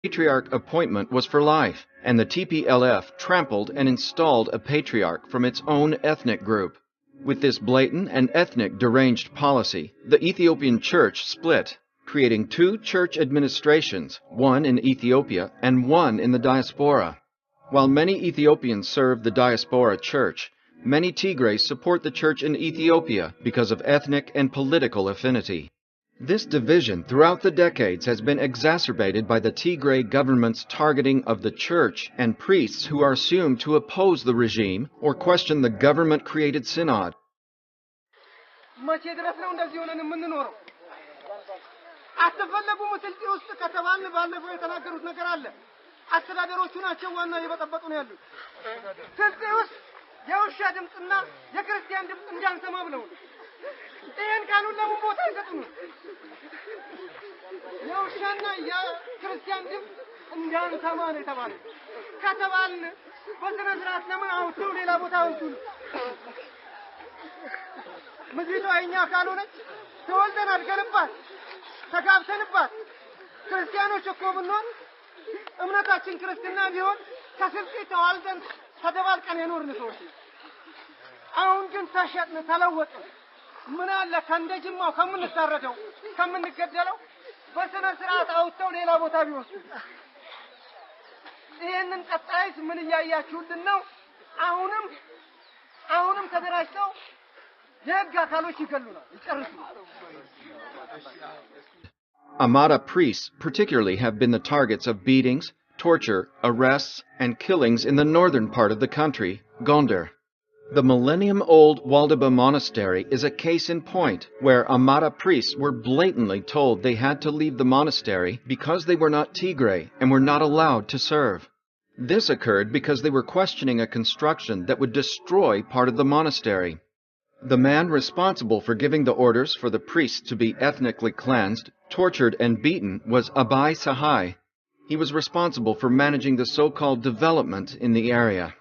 Patriarch appointment was for life, and the TPLF trampled and installed a patriarch from its own ethnic group. With this blatant and ethnic deranged policy, the Ethiopian church split, creating two church administrations, one in Ethiopia and one in the diaspora. While many Ethiopians serve the diaspora church, many Tigrays support the church in Ethiopia because of ethnic and political affinity. This division throughout the decades has been exacerbated by the Tigray government's targeting of the church and priests who are assumed to oppose the regime or question the government-created synod. ይሄን ካሉን ለምን ቦታ አይሰጡም? የውሻና የክርስቲያን ድምፅ እንዳንሰማ ነው የተባለው። ከተባልን በስነ ስርዓት ለምን አውጥተው ሌላ ቦታ አውጡን? ምድሪቷ የኛ ካልሆነች ተወልደን አድገንባት ተጋብተንባት ክርስቲያኖች እኮ ብንሆን እምነታችን ክርስትና ቢሆን ከስልጤ ተዋልደን ተደባልቀን የኖርን ሰዎች። አሁን ግን ተሸጥን፣ ተለወጥን። ምን አለ ከእንደጅማው ከምንታረደው ከምንገደለው በስነ ስርዓት አውጥተው ሌላ ቦታ ቢወስዱ። ይሄንን ቀጣይስ ምን እያያችሁልን ነው? አሁንም ተደራጅተው የህግ አካሎች ይገሉናል፣ ይጨርሱ። Amara priests particularly have been the targets of beatings, torture, arrests, and killings in the northern part of the country, Gondar. The millennium-old Waldeba Monastery is a case in point where Amara priests were blatantly told they had to leave the monastery because they were not Tigray and were not allowed to serve. This occurred because they were questioning a construction that would destroy part of the monastery. The man responsible for giving the orders for the priests to be ethnically cleansed, tortured, and beaten was Abai Sahai. He was responsible for managing the so-called development in the area.